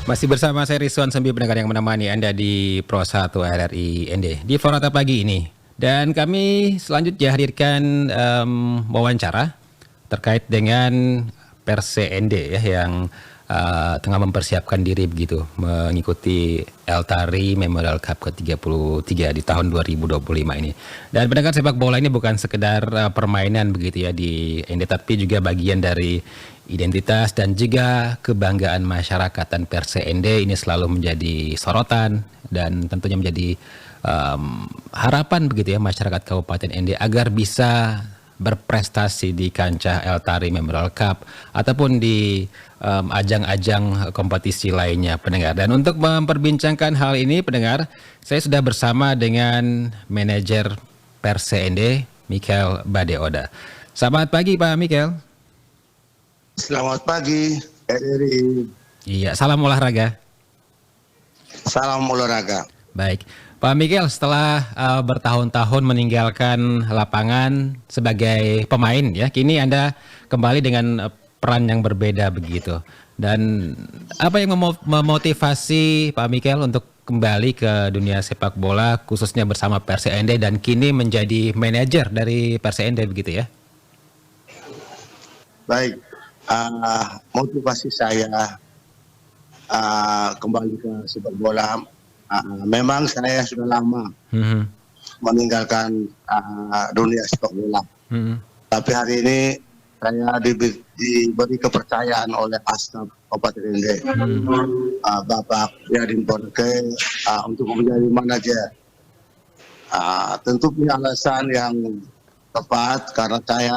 Masih bersama saya Rizwan Sembi, pendengar yang menemani Anda di Pro 1 RRI ND di Forata pagi ini. Dan kami selanjutnya hadirkan wawancara terkait dengan Perse ND ya, yang tengah mempersiapkan diri begitu mengikuti Eltari Memorial Cup ke-33 di tahun 2025 ini. Dan pendengar, sepak bola ini bukan sekedar permainan begitu ya di ND, tapi juga bagian dari identitas dan juga kebanggaan masyarakat. Dan Perse ND ini selalu menjadi sorotan dan tentunya menjadi harapan begitu ya masyarakat Kabupaten ND agar bisa berprestasi di kancah Eltari Memorial Cup ataupun di ajang-ajang kompetisi lainnya, pendengar. Dan untuk memperbincangkan hal ini, pendengar, saya sudah bersama dengan manajer Perse ND, Michael Badeoda. Selamat pagi Pak Michael. Selamat pagi, RRI. Iya, salam olahraga. Salam olahraga. Baik, Pak Michael, setelah bertahun-tahun meninggalkan lapangan sebagai pemain ya, kini Anda kembali dengan peran yang berbeda begitu. Dan apa yang memotivasi Pak Michael untuk kembali ke dunia sepak bola, khususnya bersama Perse ND dan kini menjadi manajer dari Perse ND begitu ya? Baik, motivasi saya kembali ke sepak bola. Memang saya sudah lama meninggalkan dunia sepak bola. Tapi hari ini saya diberi kepercayaan oleh Asnaf Kabupaten ND, Bapak Yadin Borke, untuk menjadi manajer. Tentu punya alasan yang tepat karena saya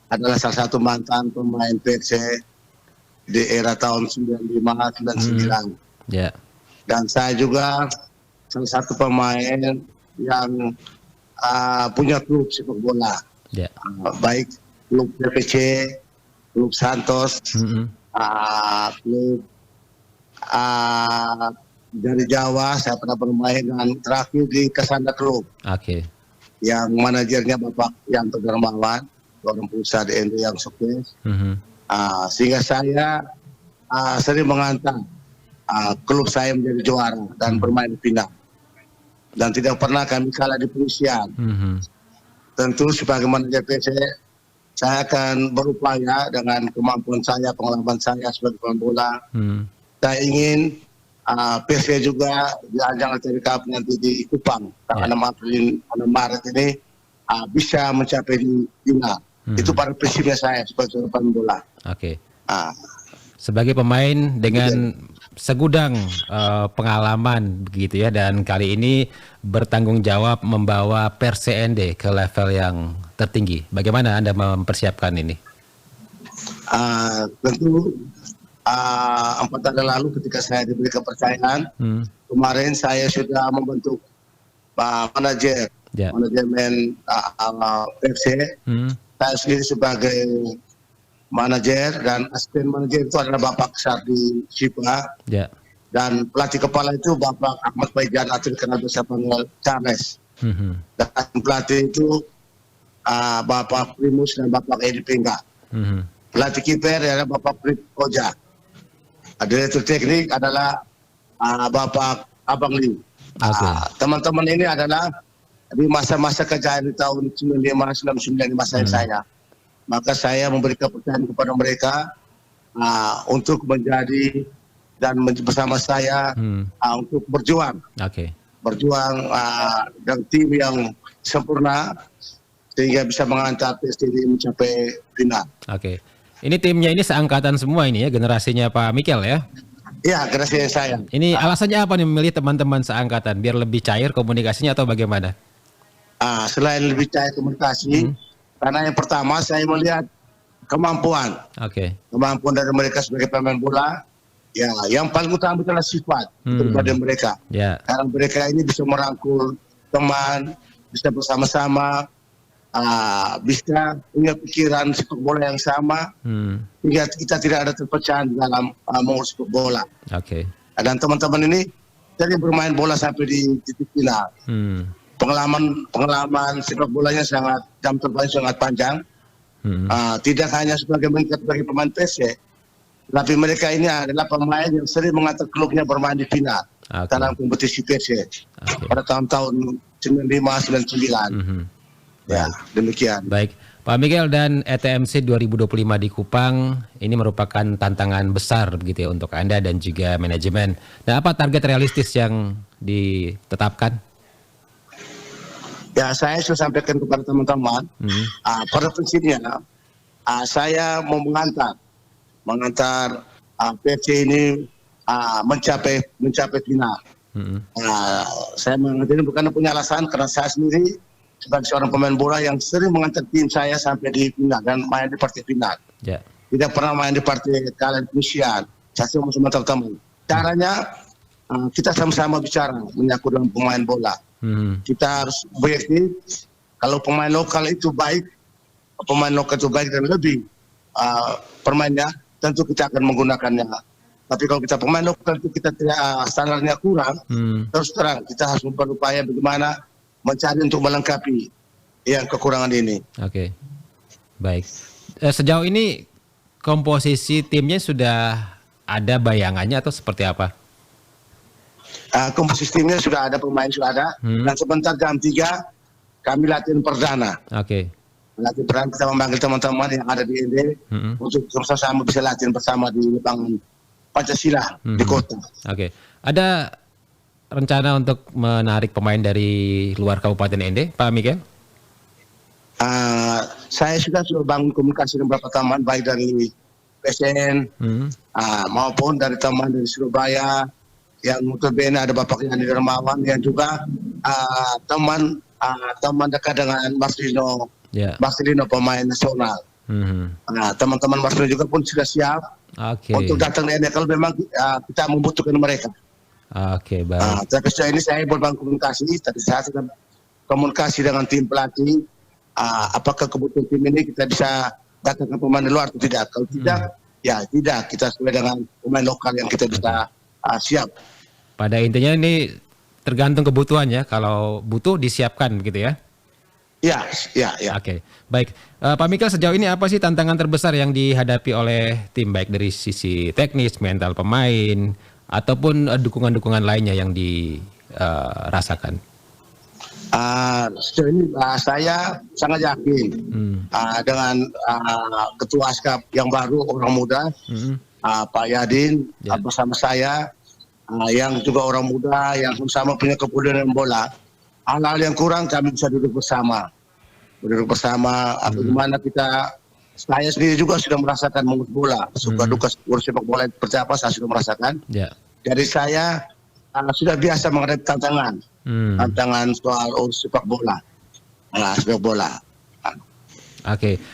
adalah salah satu mantan pemain Perse di era tahun 95-99. Yeah. Dan saya juga salah satu pemain yang punya klub sepak bola. Yeah. Baik klub PPC, klub Santos, klub dari Jawa. Saya pernah bermain dan terakhir di Kasanda Klub. Oke. Yang manajernya Bapak Yanto Darmawan, orang perusahaan di ND yang sukses. Sehingga saya sering mengantar klub saya menjadi juara dan bermain final. Dan tidak pernah kami kalah di penyisian. Tentu sebagai manajer PC, saya akan berupaya dengan kemampuan saya, pengalaman saya sebagai pemain bola. Saya ingin PC juga di ajang Eltari Cup nanti di Kupang tanggal 6 Maret ini bisa mencapai di final. Itu pada prinsipnya saya sebagai pemain bola. Oke. Sebagai pemain dengan segudang pengalaman begitu ya, dan kali ini bertanggung jawab membawa Perse ND ke level yang tertinggi. Bagaimana Anda mempersiapkan ini? Tentu 4 tahun lalu ketika saya diberi kepercayaan, kemarin saya sudah membentuk manajemen Perse. Saya sendiri sebagai manajer dan asisten manajer itu adalah Bapak Sardi Sipa. Dan pelatih kepala itu Bapak Ahmad Faijan atau dikenal biasa panggil Charles. Dan pelatih itu Bapak Primus dan Bapak Edi Pingga. Pelatih kiper adalah Bapak Prit Koja. Direktur teknik adalah Bapak Abang Li. Teman-teman ini adalah di masa-masa kejayaan di tahun 95-99 di masa saya. Maka saya memberi kepercayaan kepada mereka untuk menjadi dan bersama saya untuk berjuang. Berjuang dengan tim yang sempurna sehingga bisa mengantar PSTD mencapai final. Ini timnya ini seangkatan semua ini ya, generasinya Pak Michael ya? Iya, generasinya saya. Ini alasannya apa nih memilih teman-teman seangkatan? Biar lebih cair komunikasinya atau bagaimana? Selain lebih cair komunikasi, karena yang pertama saya melihat kemampuan. Kemampuan dari mereka sebagai pemain bola. Ya, yang paling utama adalah sifat daripada mereka. Karena mereka ini bisa merangkul teman, bisa bersama-sama, bisa punya pikiran sepak bola yang sama, hingga kita tidak ada terpecah dalam mengurus sepak bola. Dan teman-teman ini dari bermain bola sampai di titik final. Pengalaman sepak bolanya jam terbangnya sangat panjang. Tidak hanya sebagai pemain PC, Tapi mereka ini adalah pemain yang sering mengantar klubnya bermain di final dalam kompetisi PC pada tahun-tahun 95-99. Ya, demikian. Baik, Pak Miguel, dan ETMC 2025 di Kupang ini merupakan tantangan besar begitu ya untuk Anda dan juga manajemen. Dan apa target realistis yang ditetapkan? Ya, saya sudah sampaikan kepada teman-teman. Pada prinsipnya saya mau mengantar PC ini mencapai final. Saya mengantar ini bukan punya alasan, karena saya sendiri sebagai seorang pemain bola yang sering mengantar tim saya sampai di final dan main di partai final. Tidak pernah main di partai kalian penyisian. Saya sama teman-teman. Caranya kita sama-sama bicara menyangkut dengan pemain bola. Kita harus objektif. Kalau pemain lokal itu baik dan lebih permainnya, tentu kita akan menggunakannya. Tapi kalau kita pemain lokal itu kita tidak standarnya kurang, terus terang kita harus berupaya bagaimana mencari untuk melengkapi yang kekurangan ini. Oke, baik. Sejauh ini komposisi timnya sudah ada bayangannya atau seperti apa? Komposisi timnya sudah ada, pemain sudah ada, dan sebentar jam 3 kami latihan perdana. Latihan perdana, kita memanggil teman-teman yang ada di ND untuk sama-sama bisa latihan bersama di lapangan Pancasila di kota. Ada rencana untuk menarik pemain dari luar Kabupaten ND, Pak Miguel? Saya sudah bangun komunikasi dengan beberapa teman, baik dari PSN maupun dari teman dari Surabaya, yang notabene ada Bapak Yani Dermawan, yang juga teman dekat dengan Marcelino, pemain nasional. Teman-teman Marcelino juga pun sudah siap untuk datang di ND kalau memang kita membutuhkan mereka. Baik. Tapi sejauh ini saya berbangun komunikasi. Tadi saya sedang komunikasi dengan tim pelatih. Apakah kebutuhan tim ini kita bisa datangkan pemain luar atau tidak? Kalau tidak, ya tidak. Kita sesuai dengan pemain lokal yang kita bisa siap. Pada intinya ini tergantung kebutuhannya. Kalau butuh disiapkan begitu ya? Ya. Baik. Pak Miguel, sejauh ini apa sih tantangan terbesar yang dihadapi oleh tim, baik dari sisi teknis, mental pemain, ataupun dukungan-dukungan lainnya yang dirasakan? Sejauh ini saya sangat yakin dengan Ketua Askap yang baru, orang muda, Pak Yadin, bersama saya, yang juga orang muda yang sama punya kepedulian bola. Hal-hal yang kurang kami bisa duduk bersama, bagaimana saya sendiri juga sudah merasakan mengurus bola, suka duka urus sepak bola seperti apa saya sudah merasakan. Jadi saya sudah biasa menghadapi tantangan soal urus sepak bola.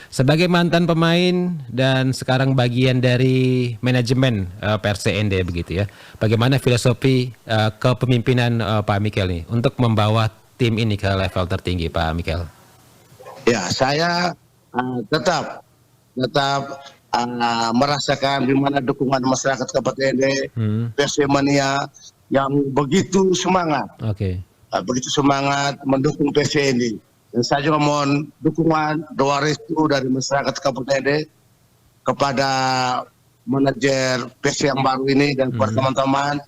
Sebagai mantan pemain dan sekarang bagian dari manajemen PRCND begitu ya, bagaimana filosofi kepemimpinan Pak Miguel nih untuk membawa tim ini ke level tertinggi, Pak Miguel? Ya, saya tetap merasakan bagaimana dukungan masyarakat Kabupaten ND, PSMania yang begitu semangat, mendukung PC ini. Dan saya juga mohon dukungan, doa restu dari masyarakat Kabupaten ND kepada manajer PC yang baru ini dan kepada teman-teman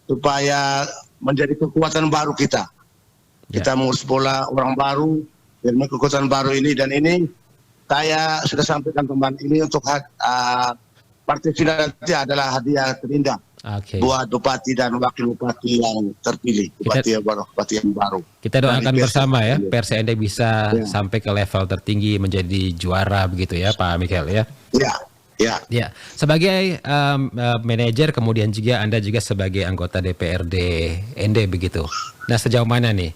supaya menjadi kekuatan baru kita. Kita mengurus bola orang baru dan kekuatan baru ini, dan ini saya sudah sampaikan teman ini untuk partai final nanti adalah hadiah terindah buat bupati dan wakil bupati yang terpilih, bupati yang baru. Kita doakan bersama ya, PRCND bisa sampai ke level tertinggi menjadi juara begitu ya, Pak Miguel ya. Ya. Sebagai manajer, kemudian juga Anda juga sebagai anggota DPRD ND begitu. Nah, sejauh mana nih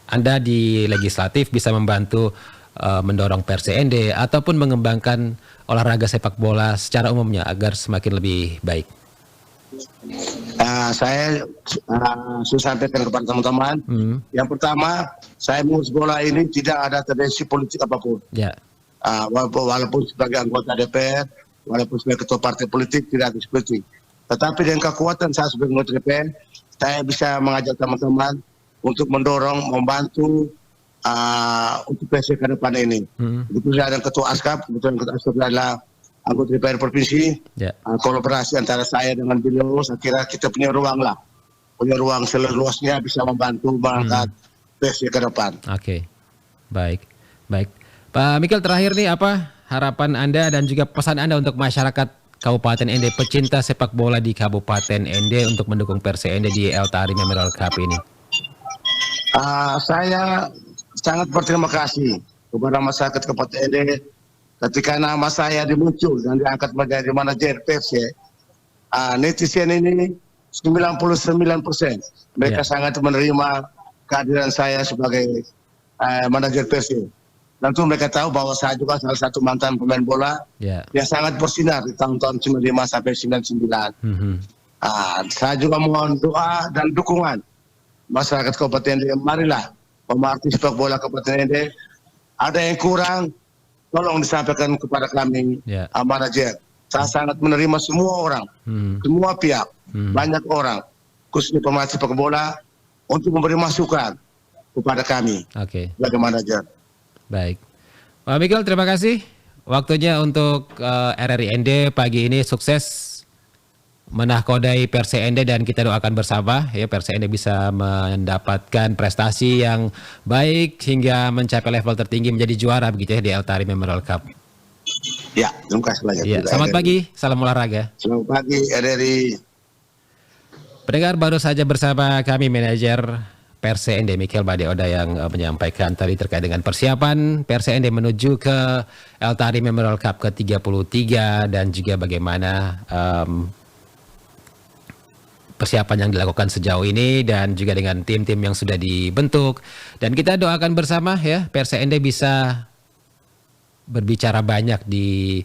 Anda di legislatif bisa membantu mendorong PRCND ataupun mengembangkan olahraga sepak bola secara umumnya agar semakin lebih baik? Saya sudah sampaikan kepada teman-teman. Yang pertama, saya mengurus bola ini tidak ada tendensi politik apapun. Walaupun sebagai anggota DPR, walaupun sebagai ketua partai politik, tidak ada politik. Tetapi dengan kekuatan saya sebagai anggota DPR, saya bisa mengajak teman-teman untuk mendorong, membantu untuk PC ke depan ini. Itu saya dan Ketua Askap, kebetulan Ketua Askap adalah anggota DPR provinsi, kolaborasi antara saya dengan beliau, saya kira kita punya ruang seluas-luasnya bisa membantu mengangkat PSC ke depan. Oke, baik. Pak Mikil, terakhir nih, apa harapan Anda dan juga pesan Anda untuk masyarakat Kabupaten Ende, pecinta sepak bola di Kabupaten Ende untuk mendukung Persija Ende di Eltari Memorial Cup ini? Saya sangat berterima kasih kepada masyarakat Kabupaten Ende ketika nama saya dimuncul dan diangkat menjadi manajer Persija. Netizen ini 99% mereka sangat menerima kehadiran saya sebagai manajer Persija. Tentu mereka tahu bahwa saya juga salah satu mantan pemain bola yang sangat bersinar di tahun-tahun 95 sampai 99. Saya juga mohon doa dan dukungan masyarakat Kabupaten Ende. Marilah pemerhati sepak bola Kabupaten Ende, ada yang kurang, tolong disampaikan kepada kami, manajer. Saya sangat menerima semua orang, semua pihak, banyak orang, khususnya pemerhati sepak bola, untuk memberi masukan kepada kami sebagai manajer. Baik, Pak Mikil, terima kasih waktunya untuk RRI Ende pagi ini. Sukses menahkodai Persija Ende dan kita doakan bersama ya Persija Ende bisa mendapatkan prestasi yang baik hingga mencapai level tertinggi menjadi juara begitu ya di Eltari Memorial Cup. Ya, terima kasih banyak. Selamat pagi, salam olahraga. Selamat pagi RRI. Pendengar, baru saja bersama kami manajer Persija Ende Mikil Badeoda yang menyampaikan tadi terkait dengan persiapan Persija Ende menuju ke Eltari Memorial Cup ke-33 dan juga bagaimana persiapan yang dilakukan sejauh ini dan juga dengan tim-tim yang sudah dibentuk. Dan kita doakan bersama ya Persija Ende bisa berbicara banyak di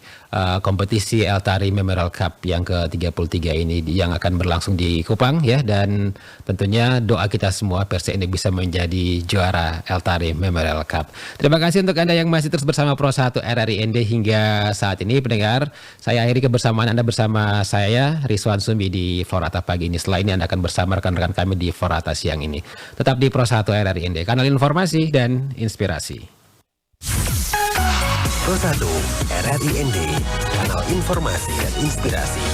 kompetisi Eltari Memorial Cup yang ke-33 ini yang akan berlangsung di Kupang ya, dan tentunya doa kita semua Persija Ende bisa menjadi juara Eltari Memorial Cup. Terima kasih untuk Anda yang masih terus bersama Pro 1 RRI Ende hingga saat ini. Pendengar, saya akhiri kebersamaan Anda bersama saya Rizwan Sumbi di Forata pagi ini. Setelah ini Anda akan bersama rekan-rekan kami di Forata siang ini. Tetap di Pro 1 RRI Ende, kanal informasi dan inspirasi. Pro 1 RRI Ende, kanal informasi dan inspirasi.